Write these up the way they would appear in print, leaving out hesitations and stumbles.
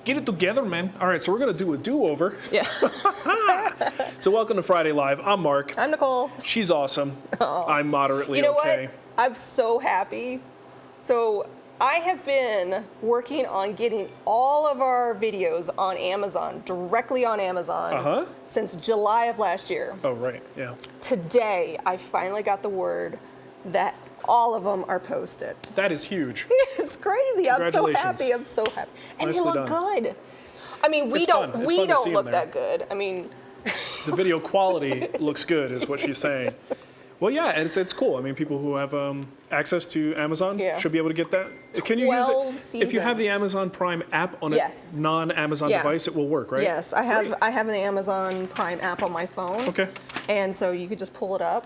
Get it together, man. All right, so we're going to do a do-over. Yeah. So welcome to Friday Live. I'm Marc. I'm Nicole. She's awesome. Oh. I'm moderately You know okay. what? I'm so happy. So I have been working on getting all of our videos on Amazon, directly on Amazon, since July of last year. Oh, right, yeah. Today, I finally got the word that all of them are posted. That is huge. It's crazy. I'm so happy. I'm so happy. And they look good. I mean, we don't look that good. I mean, the video quality looks good, is what she's saying. Well, yeah, and it's cool. I mean, people who have access to Amazon should be able to get that. Can you use it? Seasons. If you have the Amazon Prime app on a non-Amazon device, it will work, right? Yes, I have an Amazon Prime app on my phone. Okay. And so you could just pull it up.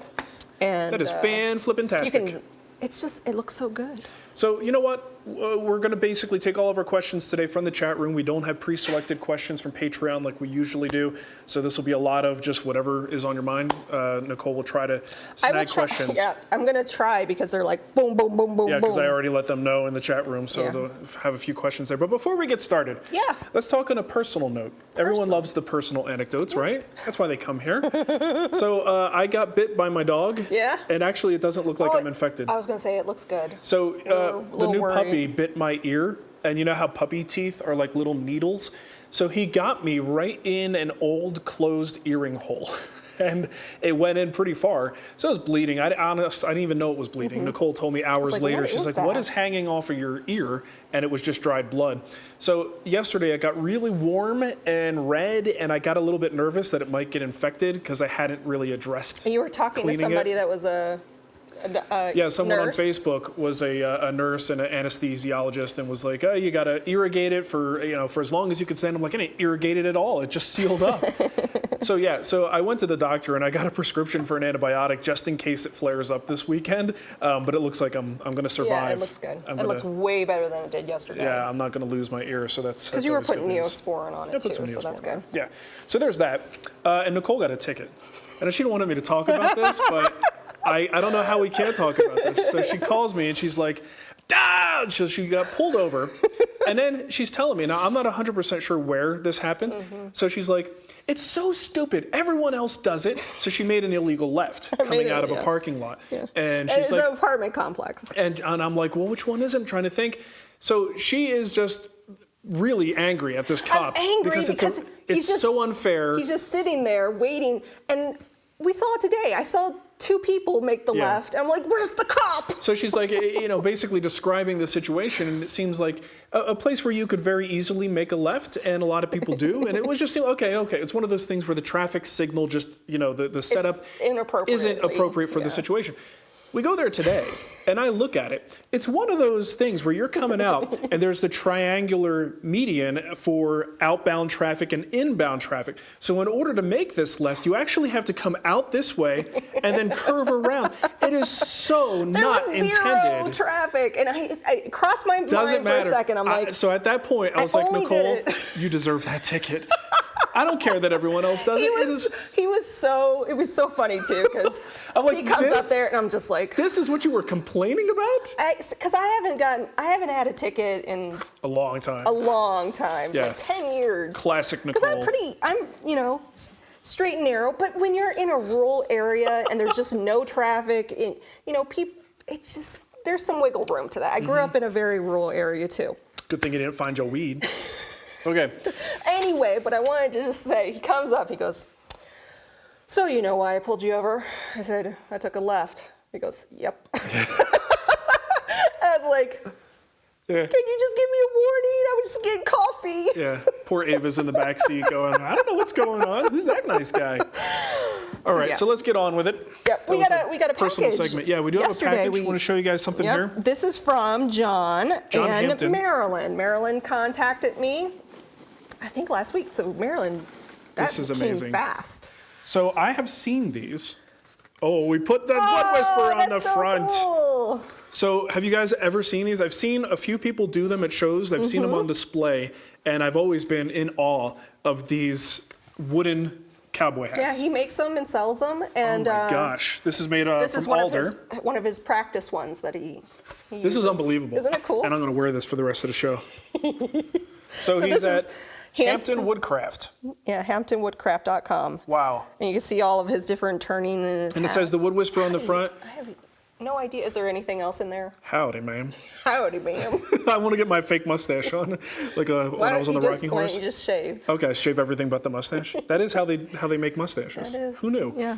And that is fan-flippin-tastic. It looks so good. So, you know what? We're going to basically take all of our questions today from the chat room. We don't have pre-selected questions from Patreon like we usually do. So this will be a lot of just whatever is on your mind. Nicole will try to snag questions. Yeah, I'm going to try because they're like boom, boom, boom, boom, Yeah, because boom. I already let them know in the chat room. So they'll have a few questions there. But before we get started, let's talk on a personal note. Everyone loves the personal anecdotes, right? That's why they come here. So I got bit by my dog. Yeah? And actually, it doesn't look like I'm infected. I was going to say, it looks good. So the new puppy bit my ear, and you know how puppy teeth are like little needles? So he got me right in an old closed earring hole. And it went in pretty far. So it was bleeding. I didn't even know it was bleeding. Nicole told me hours later, she's like, what is hanging off of your ear? And it was just dried blood. So yesterday I got really warm and red, and I got a little bit nervous that it might get infected because I hadn't really addressed You were talking to somebody that was someone nurse. on Facebook was a nurse and an anesthesiologist and was like, oh, you got to irrigate it for as long as you can stand. I'm like, I didn't irrigate it at all. It just sealed up. So I went to the doctor and I got a prescription for an antibiotic just in case it flares up this weekend. But it looks like I'm going to survive. Yeah, it looks good. It looks way better than it did yesterday. Yeah, I'm not going to lose my ear, so that's because you were putting Neosporin on it too, so that's good. Yeah, so there's that. And Nicole got a ticket. And she wanted me to talk about this, but I don't know how we can't talk about this. So she calls me and she's like, Dad! So she got pulled over. And then she's telling me, now I'm not 100% sure where this happened. So she's like, it's so stupid. Everyone else does it. So she made an illegal left coming out of a parking lot. Yeah. And she's it's an apartment complex. And I'm like, well, which one is it? I'm trying to think. So she is just really angry at this cop. I'm angry because it's so unfair. He's just sitting there waiting, and we saw it today. I saw two people make the left, and I'm like, where's the cop? So she's like, basically describing the situation, and it seems like a place where you could very easily make a left, and a lot of people do, and it was just, okay. It's one of those things where the traffic signal just, the setup isn't appropriate for the situation. We go there today, and I look at it. It's one of those things where you're coming out, and there's the triangular median for outbound traffic and inbound traffic. So in order to make this left, you actually have to come out this way and then curve around. It is so not intended. There was zero traffic, and I crossed my mind for a second. I'm like, so at that point, I was like, Nicole, you deserve that ticket. I don't care that everyone else does it. It was so funny too, because he comes up there and I'm just like, this is what you were complaining about? Because I haven't had a ticket in a long time. Yeah. Like 10 years. Classic Nicole. Because I'm straight and narrow, but when you're in a rural area and there's just no traffic, people, it's just, there's some wiggle room to that. I grew up in a very rural area too. Good thing you didn't find your weed. Okay. Anyway, but I wanted to just say, he comes up, he goes, so you know why I pulled you over? I said, I took a left. He goes, yep. I was like, can you just give me a warning? I was just getting coffee. Yeah, poor Ava's in the back seat going, I don't know what's going on. Who's that nice guy? All right, so let's get on with it. Yep, we got a personal package. segment. Yeah, we do have a package. I want to show you guys something here. This is from John and Hampton. Marilyn. Marilyn contacted me, I think last week. So Marilyn, this is amazing. Came fast. So I have seen these. Oh, we put the Blood Whisperer on the front. Cool. So have you guys ever seen these? I've seen a few people do them at shows. I've seen them on display, and I've always been in awe of these wooden cowboy hats. Yeah, he makes them and sells them. And oh my gosh, this is made this from is alder. One of his practice ones that he This is unbelievable. Isn't it cool? And I'm going to wear this for the rest of the show. So he's this at is Hampton Woodcraft. Yeah, hamptonwoodcraft.com. Wow. And you can see all of his different turning and his And it says the Wood Whisperer on the front. I have no idea. Is there anything else in there? Howdy, man. Howdy, ma'am. I want to get my fake mustache on, like when I was on the rocking Why horse. don't you just shave? Okay, shave everything but the mustache. That is how they make mustaches. That is. Who knew? Yeah.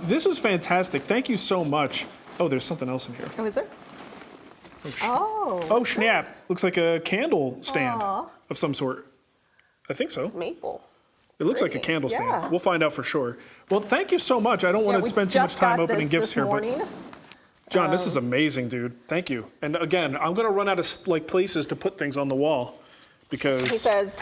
This is fantastic. Thank you so much. Oh, there's something else in here. Oh, is there? Oh. Snap. Looks like a candle stand Aw. of some sort. I think so. It's maple. It looks like a Pretty. candle stand. Yeah. We'll find out for sure. Well, thank you so much. I don't want to we spend too much just time got opening this gifts here, morning. but John, this is amazing, dude. Thank you. And again, I'm going to run out of places to put things on the wall because He says,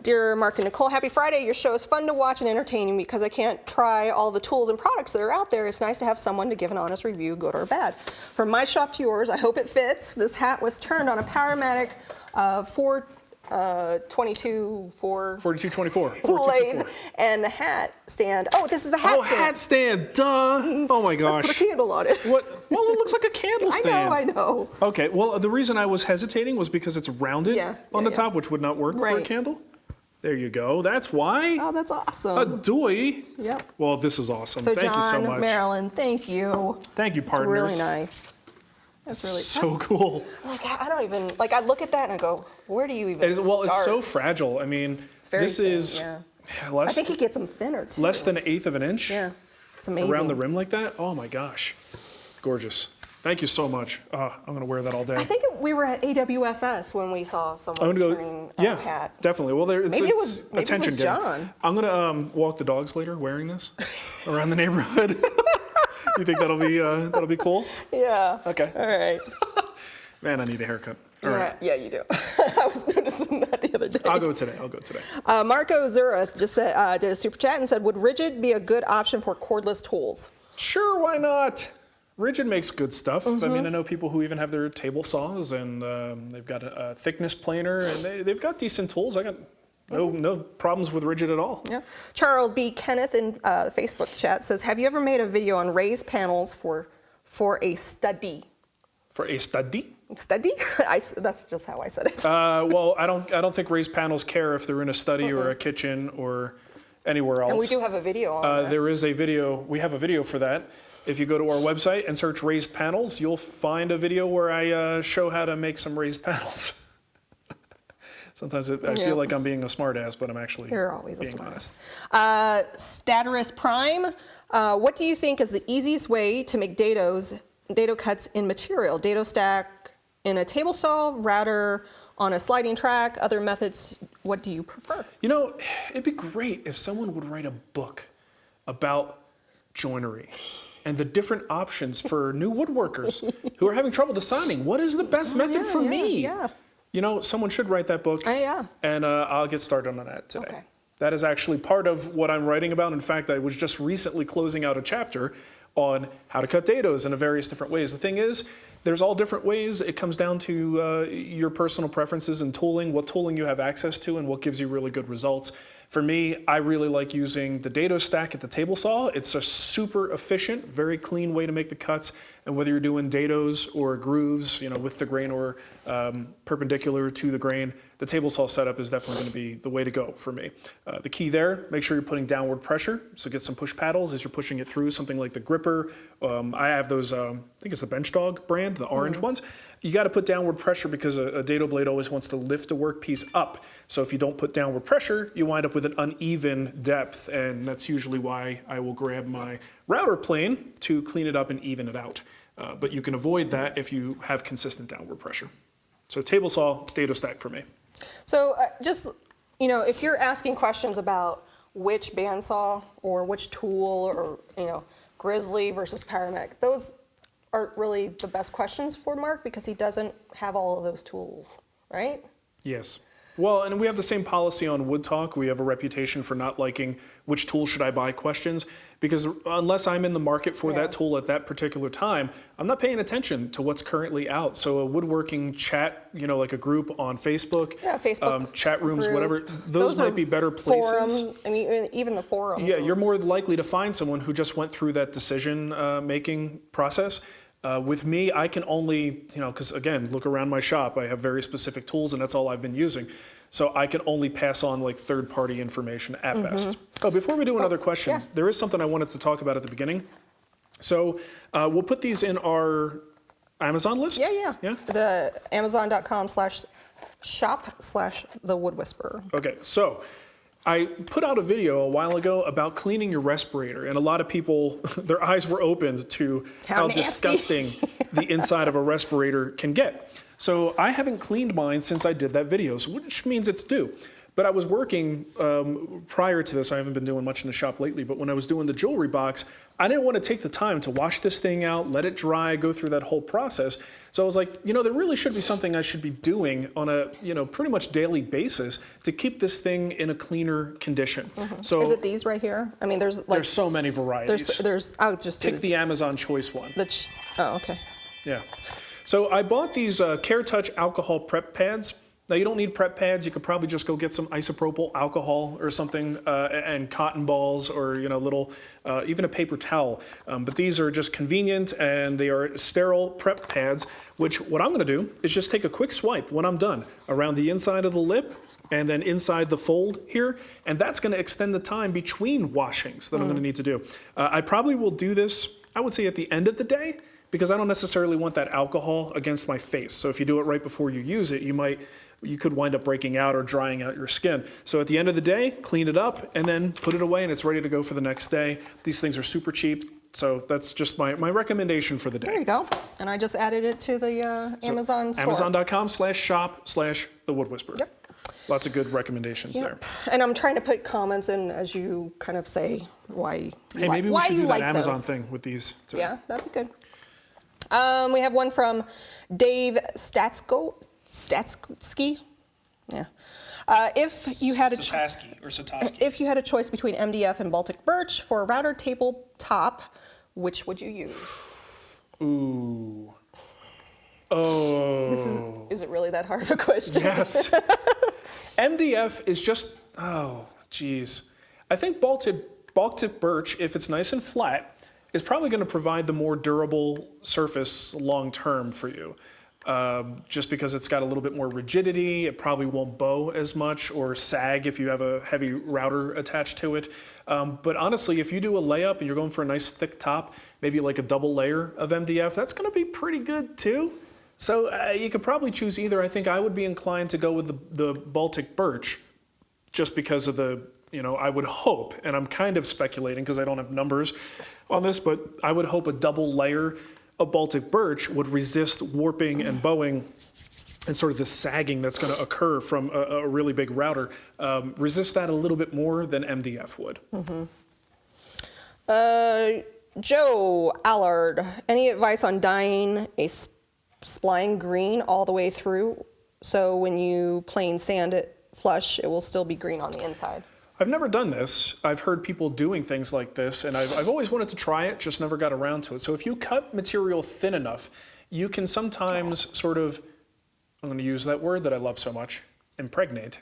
"Dear Marc and Nicole, happy Friday. Your show is fun to watch and entertaining because I can't try all the tools and products that are out there. It's nice to have someone to give an honest review, good or bad. From my shop to yours, I hope it fits. This hat was turned on a Powermatic 4224. blade, and the hat stand. Oh, this is the hat stand. Hat stand. Duh. Oh my gosh. Let's put a candle on it. What? Well, it looks like a candle stand. I know. Okay. Well, the reason I was hesitating was because it's rounded on the yeah. top, which would not work for a Right. candle. There you go. That's why. Oh, that's awesome. A doy. Yep. Well, this is awesome. So Thank you so John, much. Marilyn, thank you. Thank you, It's partners. really nice. That's really So cool. Like I don't even like. I look at that and I go, where do you even It's start? so fragile. I mean, It's very this thin, is yeah. I less, think he gets them thinner too. less than 1/8 of an inch Yeah, it's amazing. around the rim like that. Oh my gosh. Gorgeous. Thank you so much. I'm going to wear that all day. I think we were at AWFS when we saw someone I'm gonna turning go. Yeah, a hat. definitely. Well, Maybe it was attention getting. John. I'm gonna walk the dogs later wearing this around the neighborhood. You think that'll be cool? Yeah. Okay. All right. Man, I need a haircut. All yeah, right. yeah, you do. I was noticing that the other day. I'll go today. Marco Zurath just said, did a super chat and said, would rigid be a good option for cordless tools? Sure, why not? Rigid makes good stuff. Mm-hmm. I mean, I know people who even have their table saws and they've got a thickness planer and they've got decent tools. I got no problems with rigid at all. Yeah. Charles B. Kenneth in the Facebook chat says, have you ever made a video on raised panels for a study? For a study? Study? That's just how I said it. Well, I don't think raised panels care if they're in a study or a kitchen or anywhere else. And we do have a video on that. There is a video. We have a video for that. If you go to our website and search raised panels, you'll find a video where I show how to make some raised panels. Sometimes I feel like I'm being a smartass, but I'm actually You're always a being smartass. honest. Staturus Prime, what do you think is the easiest way to make dado cuts in material? Dado stack in a table saw, router on a sliding track, other methods, what do you prefer? You know, it'd be great if someone would write a book about joinery and the different options for new woodworkers who are having trouble deciding what is the best method for me. Yeah. You know, someone should write that book. Yeah. And I'll get started on that today. Okay. That is actually part of what I'm writing about. In fact, I was just recently closing out a chapter on how to cut dados in various different ways. The thing is, there's all different ways. It comes down to your personal preferences and tooling, what tooling you have access to, and what gives you really good results. For me, I really like using the dado stack at the table saw. It's a super efficient, very clean way to make the cuts. And whether you're doing dados or grooves, you know, with the grain or perpendicular to the grain, the table saw setup is definitely going to be the way to go for me. The key there, make sure you're putting downward pressure. So get some push paddles as you're pushing it through, something like the gripper. I have those, I think it's the Bench Dog brand, the orange ones. You got to put downward pressure because a dado blade always wants to lift the workpiece up. So if you don't put downward pressure, you wind up with an uneven depth, and that's usually why I will grab my router plane to clean it up and even it out. But you can avoid that if you have consistent downward pressure. So table saw, dado stack for me. So just, you know, if you're asking questions about which bandsaw or which tool or, you know, Grizzly versus Powermatic, those aren't really the best questions for Marc because he doesn't have all of those tools, right? Yes. Well, and we have the same policy on Wood Talk. We have a reputation for not liking which tool should I buy questions, because unless I'm in the market for that tool at that particular time, I'm not paying attention to what's currently out. So a woodworking chat, you know, like a group on Facebook, Facebook chat rooms, group. whatever, those might be better places. Forum, I mean, even the forums. Yeah, you're more likely to find someone who just went through that decision making process. With me, I can only, you know, because again, look around my shop, I have very specific tools and that's all I've been using. So I can only pass on like third-party information at best. Oh, before we do another question, there is something I wanted to talk about at the beginning. So we'll put these in our Amazon list? Yeah. The Amazon.com/shop/thewoodwhisperer. Okay, so I put out a video a while ago about cleaning your respirator, and a lot of people, their eyes were opened to how nasty. disgusting the inside of a respirator can get. So I haven't cleaned mine since I did that video, which means it's due. But I was working prior to this. I haven't been doing much in the shop lately, but when I was doing the jewelry box, I didn't want to take the time to wash this thing out, let it dry, go through that whole process. So I was like, there really should be something I should be doing on a, pretty much daily basis to keep this thing in a cleaner condition. So is it these right here? I mean, there's so many varieties. There's I'll just pick the Amazon choice one. Oh, okay. Yeah. So I bought these Care Touch alcohol prep pads. Now, you don't need prep pads. You could probably just go get some isopropyl alcohol or something and cotton balls or, little, even a paper towel. But these are just convenient and they are sterile prep pads, which what I'm going to do is just take a quick swipe when I'm done around the inside of the lip and then inside the fold here. And that's going to extend the time between washings that I'm going to need to do. I probably will do this, I would say, at the end of the day, because I don't necessarily want that alcohol against my face. So if you do it right before you use it, you could wind up breaking out or drying out your skin. So at the end of the day, clean it up and then put it away and it's ready to go for the next day. These things are super cheap. So that's just my recommendation for the day. There you go. And I just added it to the Amazon store. Amazon.com/shop/thewoodwhisperer. Yep. Lots of good recommendations there. And I'm trying to put comments in as you kind of say why Hey, maybe we should do that like Amazon those. thing with these too. Yeah, that'd be good. We have one from Dave Statsky. Yeah. If you had a choice between MDF and Baltic Birch for a router tabletop, which would you use? Ooh. Oh. Is it really that hard of a question? Yes. MDF is just, geez. I think Baltic Birch, if it's nice and flat, is probably going to provide the more durable surface long term for you. Just because it's got a little bit more rigidity, it probably won't bow as much or sag if you have a heavy router attached to it. But honestly, if you do a layup and you're going for a nice thick top, maybe like a double layer of MDF, that's going to be pretty good too. So you could probably choose either. I think I would be inclined to go with the Baltic Birch just because of the, I would hope, and I'm kind of speculating because I don't have numbers on this, but I would hope a double layer of Baltic Birch would resist warping and bowing and sort of the sagging that's going to occur from a really big router, resist that a little bit more than MDF would. Joe Allard, any advice on dyeing a spline green all the way through so when you plain sand it flush, it will still be green on the inside? I've never done this. I've heard people doing things like this, and I've always wanted to try it, just never got around to it. So if you cut material thin enough, you can sometimes sort of, I'm going to use that word that I love so much, impregnate.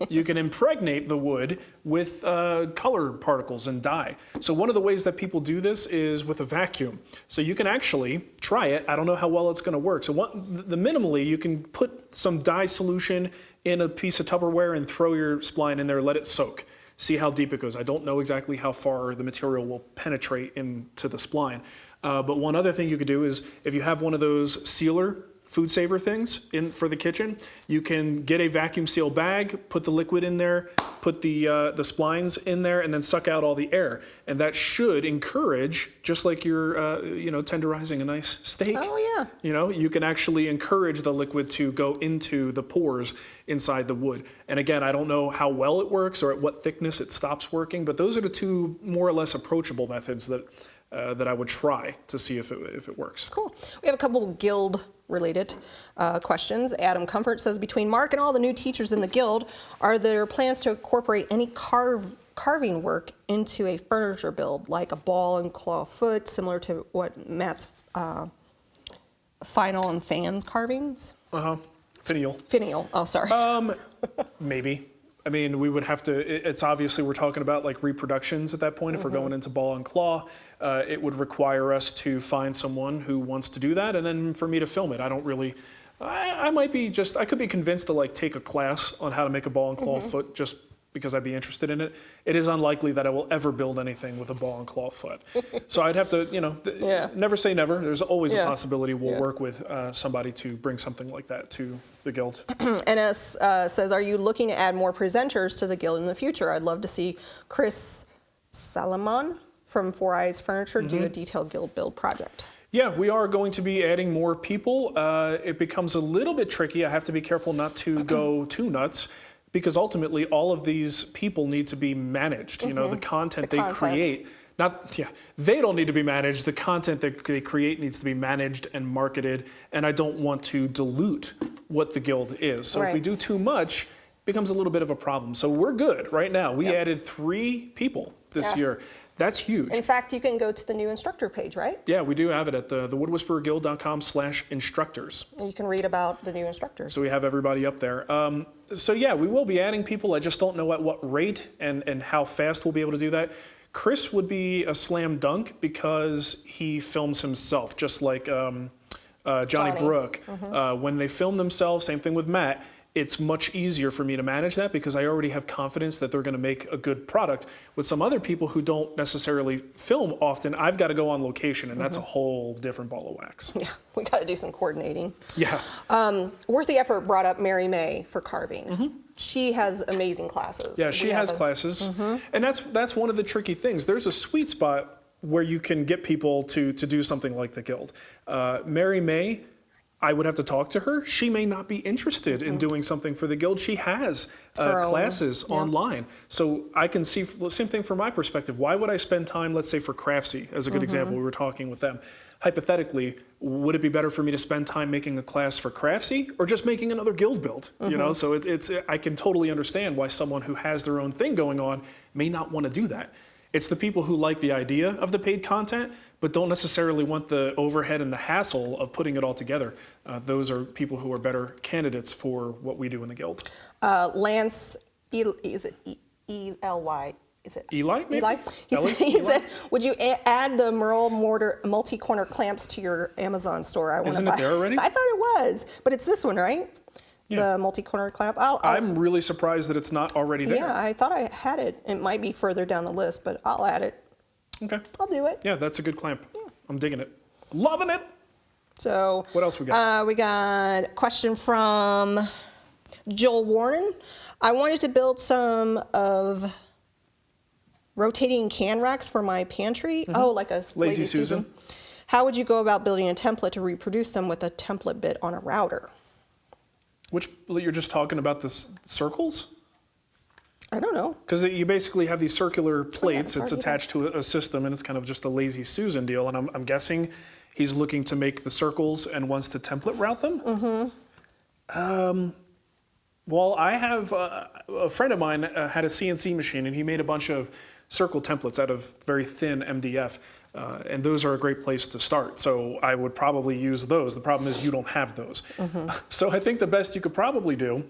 You can impregnate the wood with color particles and dye. So one of the ways that people do this is with a vacuum. So you can actually try it. I don't know how well it's going to work. So minimally, you can put some dye solution in a piece of Tupperware and throw your spline in there, let it soak. See how deep it goes. I don't know exactly how far the material will penetrate into the spline. But one other thing you could do is if you have one of those sealer food saver things for the kitchen, you can get a vacuum seal bag, put the liquid in there, put the splines in there, and then suck out all the air. And that should encourage, just like you're tenderizing a nice steak. Oh yeah. You can actually encourage the liquid to go into the pores inside the wood. And again, I don't know how well it works or at what thickness it stops working, but those are the two more or less approachable methods that I would try to see if it works. Cool. We have a couple guild related questions. Adam Comfort says, between Marc and all the new teachers in the guild, are there plans to incorporate any carving work into a furniture build, like a ball and claw foot, similar to what Matt's final and fan carvings? Finial. Oh, sorry. Maybe. I mean, we would have to, it's obviously we're talking about like reproductions at that point. If we're going into ball and claw, it would require us to find someone who wants to do that and then for me to film it. I don't really I might be I could be convinced to like take a class on how to make a ball and claw foot just because I'd be interested in it. It is unlikely that I will ever build anything with a ball and claw foot. So I'd have to, never say never. There's always a possibility we'll work with somebody to bring something like that to the guild. NS says, are you looking to add more presenters to the guild in the future? I'd love to see Chris Salomon from Four Eyes Furniture do a detailed guild build project. Yeah, we are going to be adding more people. It becomes a little bit tricky. I have to be careful not to go too nuts, because ultimately all of these people need to be managed. The content they create, they don't need to be managed. The content that they create needs to be managed and marketed, and I don't want to dilute what the guild is. So if we do too much, it becomes a little bit of a problem. So we're good right now. We added 3 people this year. That's huge. In fact, you can go to the new instructor page, right? Yeah, we do have it at the woodwhispererguild.com/instructors. You can read about the new instructors. So we have everybody up there. So yeah, we will be adding people. I just don't know at what rate and how fast we'll be able to do that. Chris would be a slam dunk because he films himself, just like Johnny Brook. When they film themselves, same thing with Matt, it's much easier for me to manage that because I already have confidence that they're going to make a good product. With some other people who don't necessarily film often, I've got to go on location, and that's a whole different ball of wax. Yeah, we got to do some coordinating. Yeah. Worth the Effort brought up Mary May for carving. She has amazing classes. Yeah, she has classes. And that's one of the tricky things. There's a sweet spot where you can get people to do something like the guild. Mary May, I would have to talk to her. She may not be interested in doing something for the guild. She has classes online. So I can see the same thing from my perspective. Why would I spend time, let's say for Craftsy, as a good example, we were talking with them. Hypothetically, would it be better for me to spend time making a class for Craftsy or just making another guild build? So I can totally understand why someone who has their own thing going on may not want to do that. It's the people who like the idea of the paid content, but don't necessarily want the overhead and the hassle of putting it all together. Those are people who are better candidates for what we do in the guild. Lance, is it E-L-Y? Is it Eli, maybe? Eli? He said, would you add the Merle mortar multi-corner clamps to your Amazon store? Isn't it there already? I thought it was, but it's this one, right? Yeah. The multi-corner clamp. I'm really surprised that it's not already there. Yeah, I thought I had it. It might be further down the list, but I'll add it. Okay. I'll do it. Yeah, that's a good clamp. Yeah. I'm digging it. Loving it. So what else we got? We got a question from Joel Warren. I wanted to build some of rotating can racks for my pantry. Oh, like a Lazy Susan. How would you go about building a template to reproduce them with a template bit on a router? You're just talking about the circles? I don't know. Because you basically have these circular plates. It's attached to a system, and it's kind of just a Lazy Susan deal. And I'm guessing he's looking to make the circles and wants to template route them. Well, I have a friend of mine had a CNC machine, and he made a bunch of circle templates out of very thin MDF. And those are a great place to start. So I would probably use those. The problem is you don't have those. So I think the best you could probably do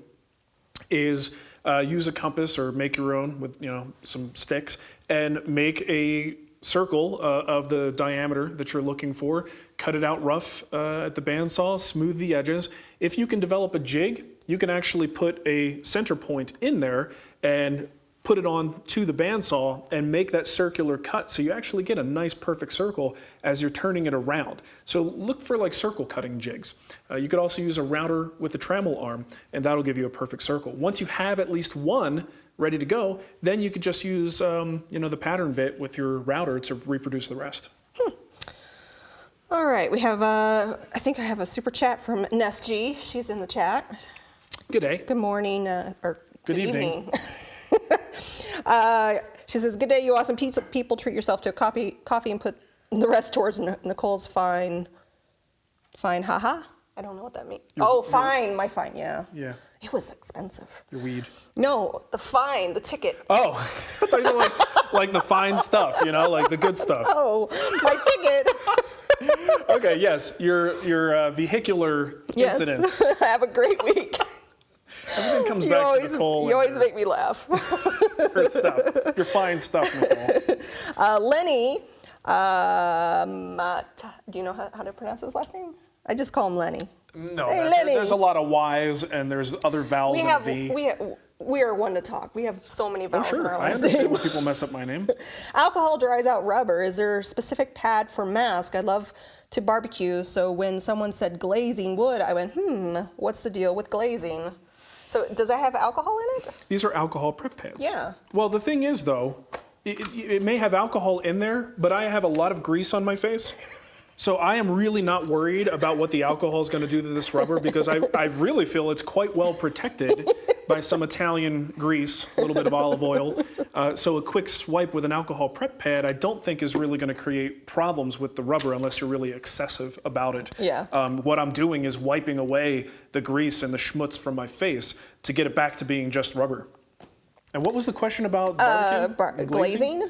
is use a compass or make your own with some sticks and make a circle of the diameter that you're looking for. Cut it out rough at the bandsaw, smooth the edges. If you can develop a jig, you can actually put a center point in there and put it on to the bandsaw and make that circular cut so you actually get a nice perfect circle as you're turning it around. So look for like circle cutting jigs. You could also use a router with a Trammel arm, and that'll give you a perfect circle. Once you have at least one ready to go, then you could just use the pattern bit with your router to reproduce the rest. All right, we have I think I have a super chat from Ness G. She's in the chat. Good day. Good morning, or good evening. She says, good day, you awesome people. Treat yourself to a coffee and put the rest towards Nicole's fine, haha. I don't know what that means. Fine, my fine, yeah. Yeah. It was expensive. Your weed. No, the ticket. Oh, I thought you were like the fine stuff, like the good stuff. Oh, my ticket. Okay, yes, your vehicular incident. Have a great week. Everything comes back to Nicole. You always make me laugh. Her stuff. Your fine stuff, Nicole. Lenny, do you know how to pronounce his last name? I just call him Lenny. No, Hey, Lenny. there's a lot of Y's and there's other vowels in V. We are one to talk. We have so many Oh, vowels in sure. our I last understand name. when people mess up my name. Alcohol dries out rubber. Is there a specific pad for mask? I love to barbecue, so when someone said glazing wood, I went, what's the deal with glazing? So does that have alcohol in it? These are alcohol prep pads. Yeah. Well, the thing is, though, it may have alcohol in there, but I have a lot of grease on my face. So I am really not worried about what the alcohol is going to do to this rubber because I really feel it's quite well protected by some Italian grease, a little bit of olive oil. So a quick swipe with an alcohol prep pad I don't think is really going to create problems with the rubber unless you're really excessive about it. Yeah. What I'm doing is wiping away the grease and the schmutz from my face to get it back to being just rubber. And what was the question about barbecue? Glazing.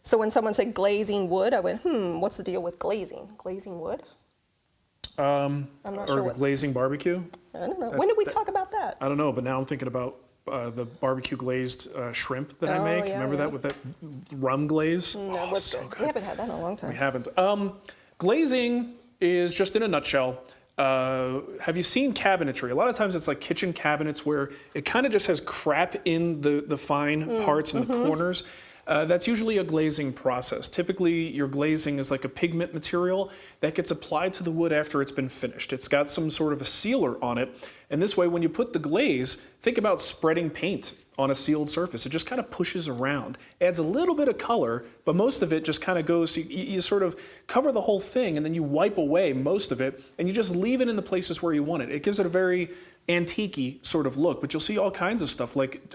So when someone said glazing wood, I went, what's the deal with glazing? Glazing wood? I'm not sure. Or glazing barbecue? I don't know. When did we talk about that? I don't know, but now I'm thinking about the barbecue glazed shrimp that I make. yeah, Remember yeah. that with that rum glaze? No, So we good. haven't had that in a long time. We haven't. Glazing is just in a nutshell. Have you seen cabinetry? A lot of times it's like kitchen cabinets where it kind of just has crap in the fine parts and the corners. That's usually a glazing process. Typically, your glazing is like a pigment material that gets applied to the wood after it's been finished. It's got some sort of a sealer on it, and this way, when you put the glaze, think about spreading paint on a sealed surface. It just kind of pushes around, adds a little bit of color, but most of it just kind of goes, you sort of cover the whole thing, and then you wipe away most of it, and you just leave it in the places where you want it. It gives it a very antique-y sort of look, but you'll see all kinds of stuff. Like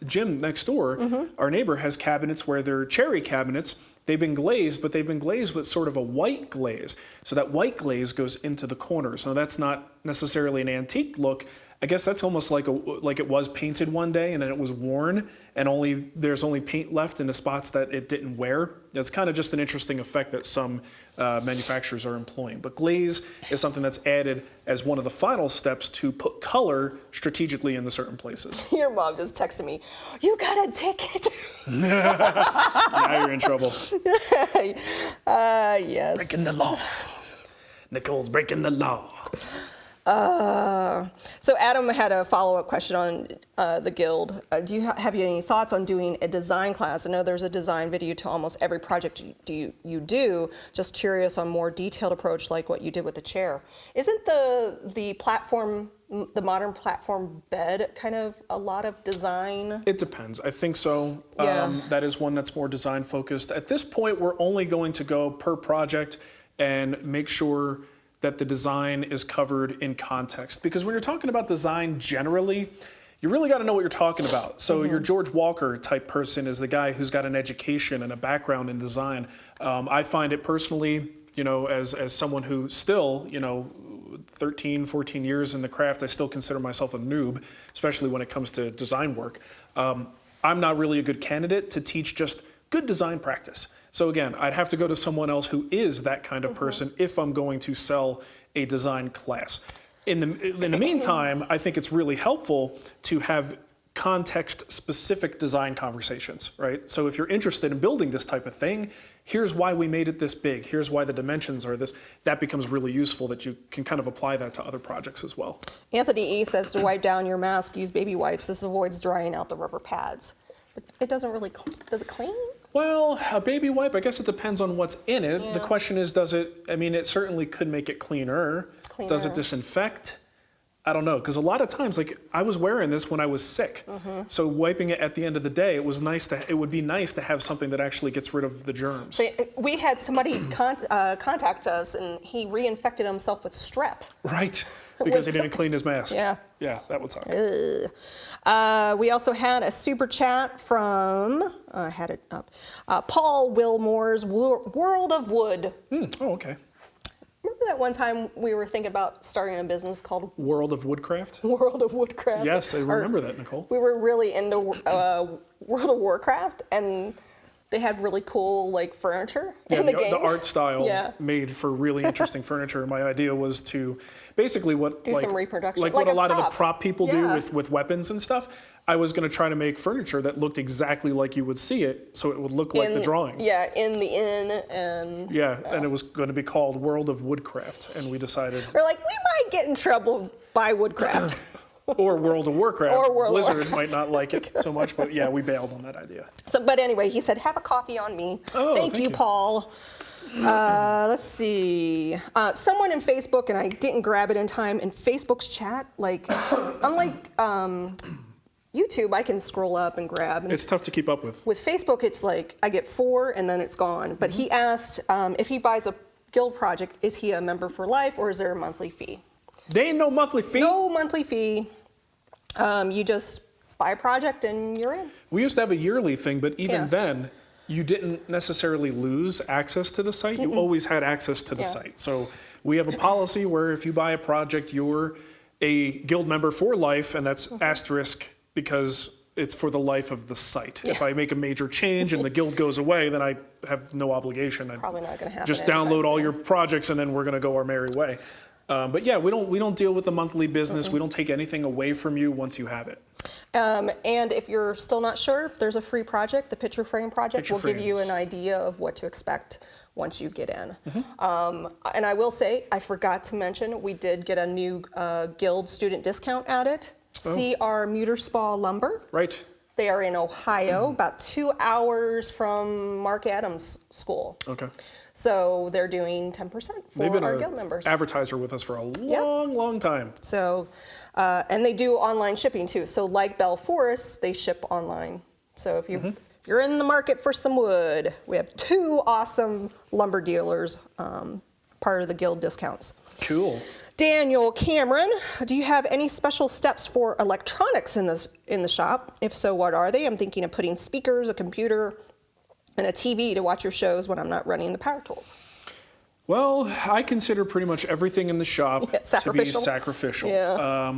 Jim next door, our neighbor, has cabinets where they're cherry cabinets. They've been glazed, but they've been glazed with sort of a white glaze. So that white glaze goes into the corners. Now that's not necessarily an antique look. I guess that's almost like it was painted one day and then it was worn and there's only paint left in the spots that it didn't wear. It's kind of just an interesting effect that some manufacturers are employing. But glaze is something that's added as one of the final steps to put color strategically into certain places. Your mom just texted me, you got a ticket. Now you're in trouble. Yes. Breaking the law. Nicole's breaking the law. So Adam had a follow-up question on the guild. Have you any thoughts on doing a design class? I know there's a design video to almost every project you do. Just curious on more detailed approach like what you did with the chair. Isn't the platform, the modern platform bed, kind of a lot of design? It depends. I think so. Yeah. That is one that's more design focused. At this point, we're only going to go per project and make sure that the design is covered in context. Because when you're talking about design generally, you really got to know what you're talking about. So your George Walker type person is the guy who's got an education and a background in design. I find it personally, as someone who still, 13, 14 years in the craft, I still consider myself a noob, especially when it comes to design work. I'm not really a good candidate to teach just good design practice. So again, I'd have to go to someone else who is that kind of person if I'm going to sell a design class. In the meantime, I think it's really helpful to have context-specific design conversations, right? So if you're interested in building this type of thing, here's why we made it this big, here's why the dimensions are this, that becomes really useful that you can kind of apply that to other projects as well. Anthony E. says to wipe down your mask, use baby wipes. This avoids drying out the rubber pads. But it doesn't really, does it clean? Well, a baby wipe, I guess it depends on what's in it. Yeah. The question is, it certainly could make it cleaner. Does it disinfect? I don't know, because a lot of times, like I was wearing this when I was sick. So wiping it at the end of the day, it would be nice to have something that actually gets rid of the germs. So we had somebody contact us and he reinfected himself with strep. Right, because he didn't clean his mask. Yeah. Yeah, that would suck. We also had a super chat from, I had it up, Paul Wilmore's World of Wood. Oh, okay. Remember that one time we were thinking about starting a business called World of Woodcraft? World of Woodcraft? Yes, I remember that, Nicole. We were really into World of Warcraft, and they had really cool like furniture Yeah, in the game. the art style Yeah. made for really interesting furniture. My idea was to basically Do some reproduction. like Like what a a lot of the prop. prop people do Yeah. with weapons and stuff. I was going to try to make furniture that looked exactly like you would see it, so it would look like the drawing. Yeah, in the inn and. Yeah, and it was going to be called World of Woodcraft, and we decided, We're like, we might get in trouble by Woodcraft. or World of Warcraft. Or World of Blizzard Warcraft. might not like it so much, but yeah, we bailed on that idea. So, but anyway, he said, have a coffee on me. Oh, thank thank you, you. Paul. Let's see. Someone in Facebook, and I didn't grab it in time, in Facebook's chat, like, unlike YouTube, I can scroll up and grab. And It's tough to keep up with. with Facebook, it's like, I get 4 and then it's gone. But he asked if he buys a guild project, is he a member for life or is there a monthly fee? There ain't no monthly fee. No monthly fee. You just buy a project and you're in. We used to have a yearly thing, but even Yeah. then, you didn't necessarily lose access to the site. You always had access to the Yeah. site. So we have a policy where if you buy a project, you're a guild member for life, and that's asterisk because it's for the life of the site. If Yeah. I make a major change and the guild goes away, then I have no obligation. Probably not gonna happen Just anytime download all soon. your projects, and then we're going to go our merry way. But yeah, we don't deal with the monthly business. We don't take anything away from you once you have it. And if you're still not sure, there's a free project, the picture frame project. Picture will give you frames. an idea of what to expect once you get in. Mm-hmm. And I will say, I forgot to mention, we did get a new guild student discount added. Oh. See our Muterspaw Lumber. Right. They are in Ohio, about 2 hours from Marc Adams' school. Okay. So they're doing 10% They've for been our an guild members. advertiser with us for a long time. So, and they do online shipping too. So like Bell Forest, they ship online. So if Mm-hmm. if you're in the market for some wood, we have 2 awesome lumber dealers, part of the guild discounts. Cool. Daniel Cameron, do you have any special steps for electronics in the shop? If so, what are they? I'm thinking of putting speakers, a computer, and a TV to watch your shows when I'm not running the power tools. Well, I consider pretty much everything in the shop to be Sacrificial? sacrificial. Yeah.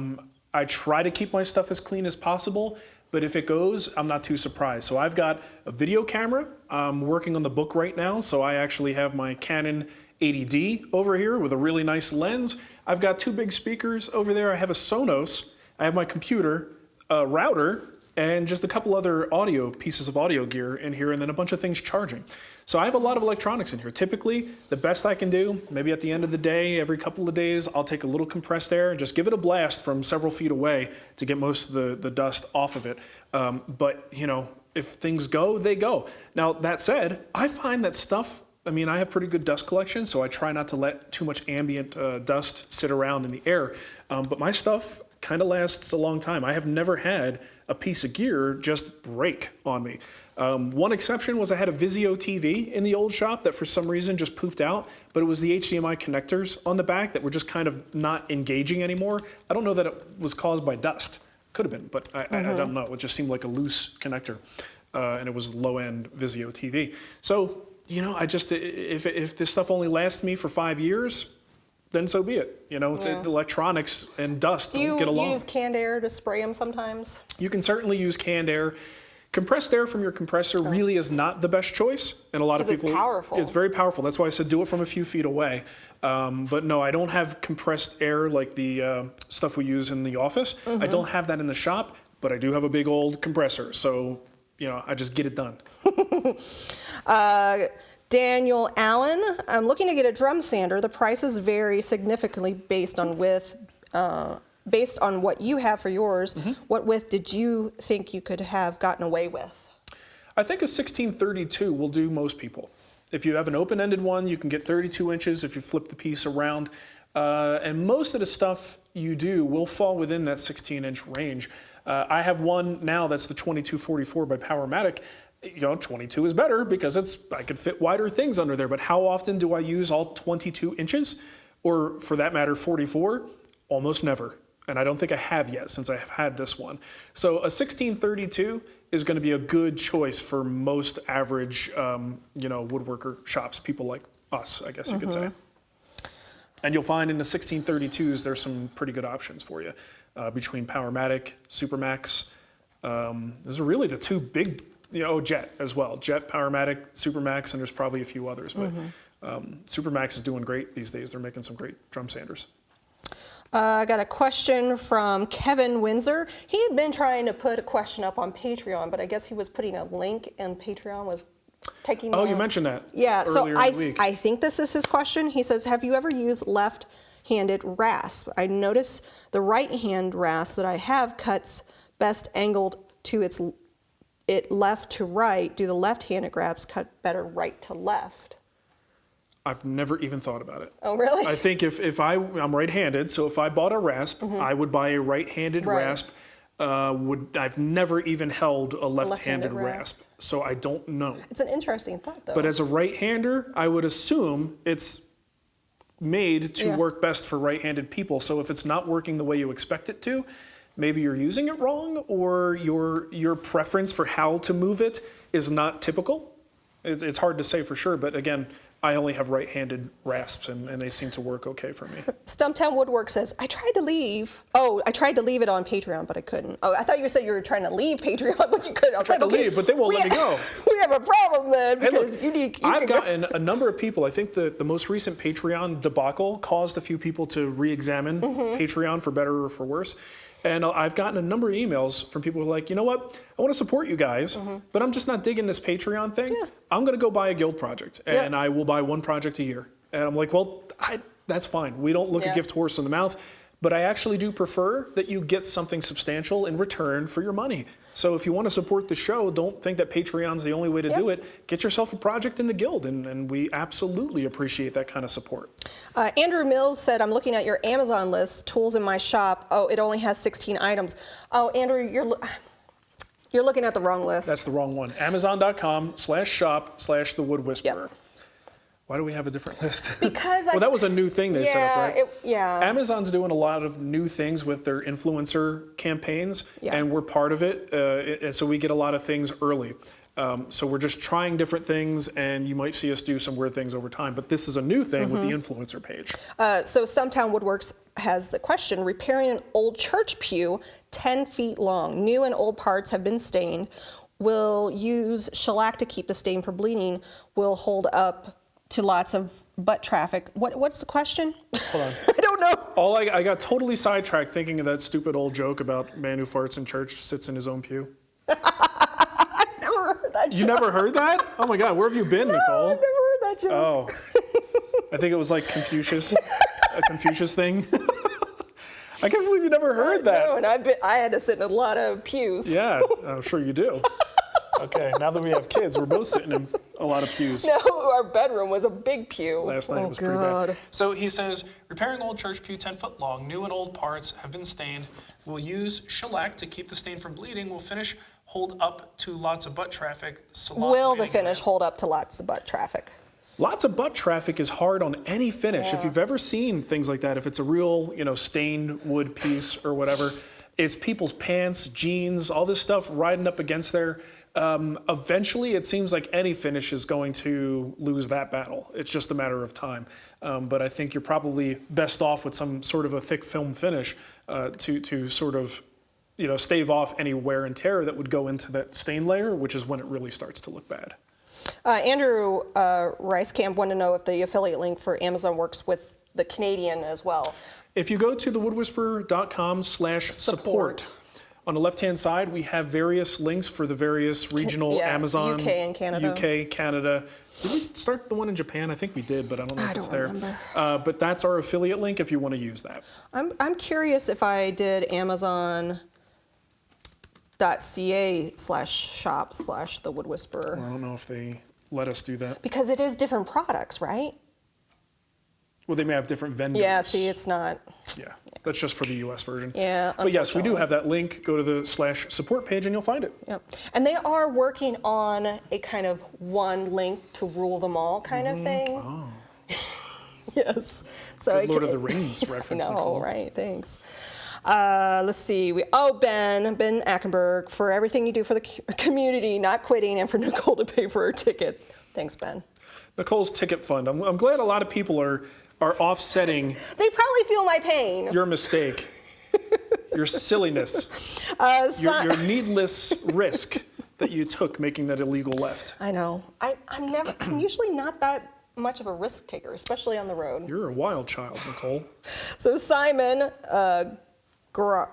I try to keep my stuff as clean as possible, but if it goes, I'm not too surprised. So I've got a video camera. I'm working on the book right now, so I actually have my Canon 80D over here with a really nice lens. I've got 2 big speakers over there. I have a Sonos. I have my computer, a router, and just a couple other pieces of audio gear in here, and then a bunch of things charging. So I have a lot of electronics in here. Typically, the best I can do, maybe at the end of the day, every couple of days, I'll take a little compressed air and just give it a blast from several feet away to get most of the dust off of it. But, you know, if things go, they go. Now, that said, I find that stuff, I mean, I have pretty good dust collection, so I try not to let too much ambient dust sit around in the air. But my stuff kind of lasts a long time. I have never had a piece of gear just break on me. One exception was I had a Vizio TV in the old shop that for some reason just pooped out, but it was the HDMI connectors on the back that were just kind of not engaging anymore. I don't know that it was caused by dust. Could have been, but I don't know. It just seemed like a loose connector, and it was low-end Vizio TV. So, you know, I just, if this stuff only lasts me for 5 years, then so be it. You know, the electronics and dust don't get Do along. you use canned air to spray them sometimes? You can certainly use canned air. Compressed air from your compressor really is not the best choice, and a lot of 'Cause people. it's powerful. It's very powerful. That's why I said do it from a few feet away. But no, I don't have compressed air like the stuff we use in the office. I don't have that in the shop, but I do have a big old compressor. So, you know, I just get it done. Daniel Allen, I'm looking to get a drum sander. The prices vary significantly based on width, based on what you have for yours. What width did you think you could have gotten away with? I think a 1632 will do most people. If you have an open-ended one, you can get 32 inches if you flip the piece around. And most of the stuff you do will fall within that 16-inch range. I have one now that's the 2244 by Powermatic. You know, 22 is better because I could fit wider things under there. But how often do I use all 22 inches? Or for that matter, 44? Almost never. And I don't think I have yet since I have had this one. So a 1632 is going to be a good choice for most average, you know, woodworker shops, people like us, I guess you could say. And you'll find in the 1632s, there's some pretty good options for you between Powermatic, Supermax. Those are really the 2 big Jet as well. Jet, Powermatic, Supermax, and there's probably a few others. But Supermax is doing great these days. They're making some great drum sanders. I got a question from Kevin Windsor. He had been trying to put a question up on Patreon, but I guess he was putting a link and Patreon was taking Oh, you mentioned that. Yeah, so earlier in the week. I think this is his question. He says, have you ever used left-handed rasp? I notice the right-hand rasp that I have cuts best angled to it left to right. Do the left-handed rasps cut better right to left? I've never even thought about it. Oh, really? I think if I'm right-handed, so if I bought a rasp, I would buy a right-handed rasp. I've never even held a left-handed rasp, so I don't know. It's an interesting thought, though. But as a right-hander, I would assume it's made to work best for right-handed people. So if it's not working the way you expect it to, maybe you're using it wrong, or your preference for how to move it is not typical. It's hard to say for sure, but again, I only have right-handed rasps, and they seem to work okay for me. Stumptown Woodwork says, I tried to leave it on Patreon, but I couldn't. Oh, I thought you said you were trying to leave Patreon, but you couldn't. I was tried to leave, but they won't let me go. We have a problem then, because I've gotten a number of people. I think the most recent Patreon debacle caused a few people to re-examine Patreon, for better or for worse. And I've gotten a number of emails from people who are like, you know what, I want to support you guys, but I'm just not digging this Patreon thing. Yeah. I'm going to go buy a guild project, and I will buy one project a year. And I'm like, well, that's fine. We don't look a gift horse in the mouth, but I actually do prefer that you get something substantial in return for your money. So if you want to support the show, don't think that Patreon's the only way to do it. Get yourself a project in the guild, and we absolutely appreciate that kind of support. Andrew Mills said, I'm looking at your Amazon list, tools in my shop. Oh, it only has 16 items. Oh, Andrew, you're looking at the wrong list. That's the wrong one. Amazon.com/shop/The Wood Whisperer. Yep. Why do we have a different list? Because well, that was a new thing they set up, right? Yeah. Amazon's doing a lot of new things with their influencer campaigns, and we're part of it, and so we get a lot of things early. So we're just trying different things, and you might see us do some weird things over time. But this is a new thing with the influencer page. So Stumptown Woodworks has the question, repairing an old church pew 10 feet long. New and old parts have been stained. Will use shellac to keep the stain from bleeding. Will hold up to lots of butt traffic. What's the question? Hold on. I don't know. I got totally sidetracked thinking of that stupid old joke about man who farts in church sits in his own pew. I've never heard that joke. You never heard that? Oh my God, where have you been, Nicole? No, I've never heard that joke. Oh. I think it was like Confucius, a Confucius thing. I can't believe you never heard that. No, and I had to sit in a lot of pews. Yeah, I'm sure you do. Okay, now that we have kids, we're both sitting in a lot of pews. No, our bedroom was a big pew. Last night it was pretty bad. So he says, repairing old church pew 10 foot long, new and old parts have been stained. We'll use shellac to keep the stain from bleeding. We'll finish, hold up to lots of butt traffic. Will the finish hold up to lots of butt traffic? Lots of butt traffic is hard on any finish. If you've ever seen things like that, if it's a real, stained wood piece or whatever, it's people's pants, jeans, all this stuff riding up against there. Eventually, it seems like any finish is going to lose that battle. It's just a matter of time. But I think you're probably best off with some sort of a thick film finish to sort of, stave off any wear and tear that would go into that stain layer, which is when it really starts to look bad. Andrew Ricecamp wanted to know if the affiliate link for Amazon works with the Canadian as well. If you go to thewoodwhisperer.com/support, on the left-hand side, we have various links for the various regional Amazon, UK and Canada. UK, Canada. Did we start the one in Japan? I think we did, but I don't know if it's there. Remember. But that's our affiliate link if you want to use that. I'm curious if I did Amazon.ca/shop/The Wood Whisperer. I don't know if they let us do that. Because it is different products, right? Well, they may have different vendors. Yeah, see, it's not. Yeah, that's just for the US version. Yeah, but yes, we do have that link. Go to the /support page and you'll find it. Yep. And they are working on a kind of one link to rule them all kind of thing. Oh. Yes. So Good Lord of the Rings reference, No, Nicole. right, thanks. Let's see. Ben Ackenberg, for everything you do for the community, not quitting, and for Nicole to pay for her ticket. Thanks, Ben. Nicole's ticket fund. I'm glad a lot of people are offsetting. They probably feel my pain. Your mistake, your silliness, your needless risk that you took making that illegal left. I know. I'm usually not that much of a risk taker, especially on the road. You're a wild child, Nicole. So Simon Geraldo,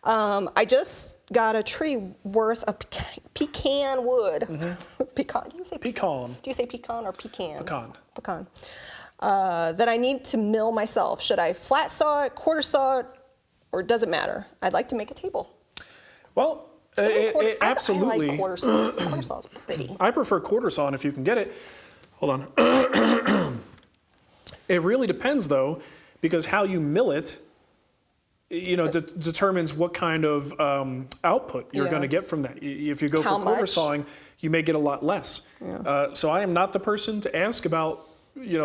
I just got a tree worth of pecan wood. Pecan. Do you say Pecan. Do you say pecan or pecan? Pecan. Pecan. That I need to mill myself. Should I flat saw it, quarter saw it, or does it matter? I'd like to make a table. Well, absolutely. I like quarter saw. Quarter saw is pretty. I prefer quarter saw if you can get it. Hold on. It really depends, though, because how you mill it, determines what kind of output you're going to get from that. If you go for quarter sawing, you may get a lot less. Yeah. So I am not the person to ask about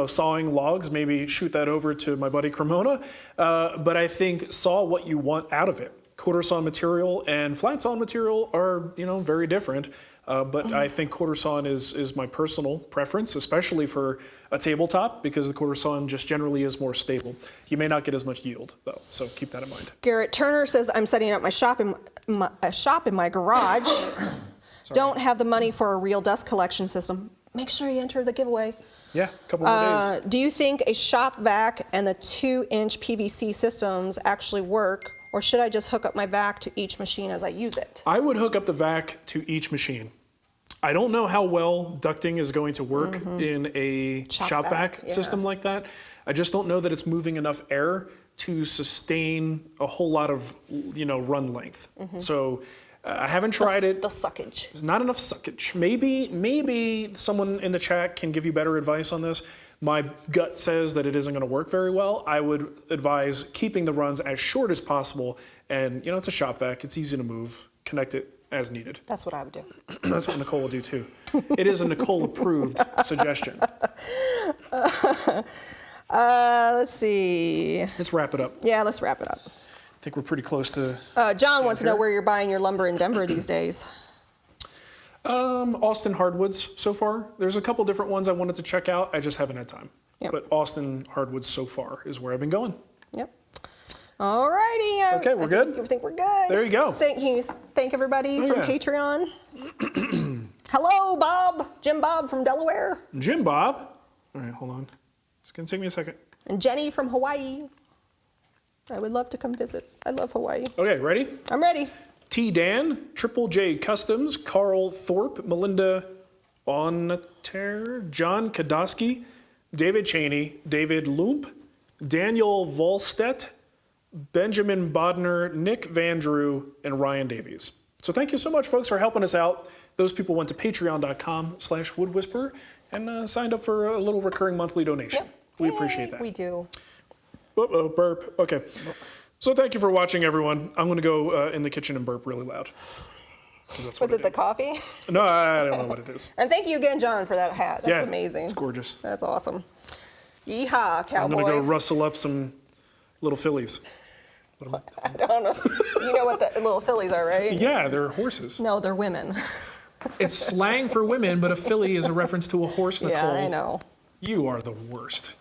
sawing logs. Maybe shoot that over to my buddy Cremona. But I think saw what you want out of it. Quarter saw material and flat saw material are very different. But I think quarter sawn is my personal preference, especially for a tabletop, because the quarter sawn just generally is more stable. You may not get as much yield, though, so keep that in mind. Garrett Turner says, I'm setting up my shop in my garage. Don't have the money for a real dust collection system. Make sure you enter the giveaway. Yeah, a couple more days. Do you think a shop vac and the 2-inch PVC systems actually work, or should I just hook up my vac to each machine as I use it? I would hook up the vac to each machine. I don't know how well ducting is going to work in a shop vac system like that. I just don't know that it's moving enough air to sustain a whole lot of run length. So I haven't tried it. The suckage. There's not enough suckage. Maybe someone in the chat can give you better advice on this. My gut says that it isn't going to work very well. I would advise keeping the runs as short as possible. And it's a shop vac. It's easy to move. Connect it as needed. That's what I would do. That's what Nicole will do too. It is a Nicole-approved suggestion. Let's see. Let's wrap it up. Yeah, let's wrap it up. I think we're pretty close to. John wants to know where you're buying your lumber in Denver these days. Austin hardwoods so far. There's a couple different ones I wanted to check out. I just haven't had time. Yep. But Austin hardwoods so far is where I've been going. Yep. All righty. Okay, we're good? I think we're good. There you go. Can you thank everybody from Patreon? Hello, Bob. Jim Bob from Delaware. Jim Bob. All right, hold on. It's going to take me a second. And Jenny from Hawaii. I would love to come visit. I love Hawaii. Okay, ready? I'm ready. T. Dan, Triple J Customs, Carl Thorpe, Melinda Onter, John Kadosky, David Cheney, David Loomp, Daniel Volstedt, Benjamin Bodner, Nick Vandrew, and Ryan Davies. So thank you so much, folks, for helping us out. Those people went to patreon.com/woodwhisperer and signed up for a little recurring monthly donation. Yep. We appreciate that. We do. Oh, burp. Okay. So thank you for watching, everyone. I'm going to go in the kitchen and burp really loud. Was it the coffee? No, I don't know what it is. And thank you again, John, for that hat. That's amazing. It's gorgeous. That's awesome. Yeehaw, cowboy. I'm going to go rustle up some little fillies. I don't know. You know what the little fillies are, right? Yeah, they're horses. No, they're women. It's slang for women, but a filly is a reference to a horse, Nicole. Yeah, I know. You are the worst.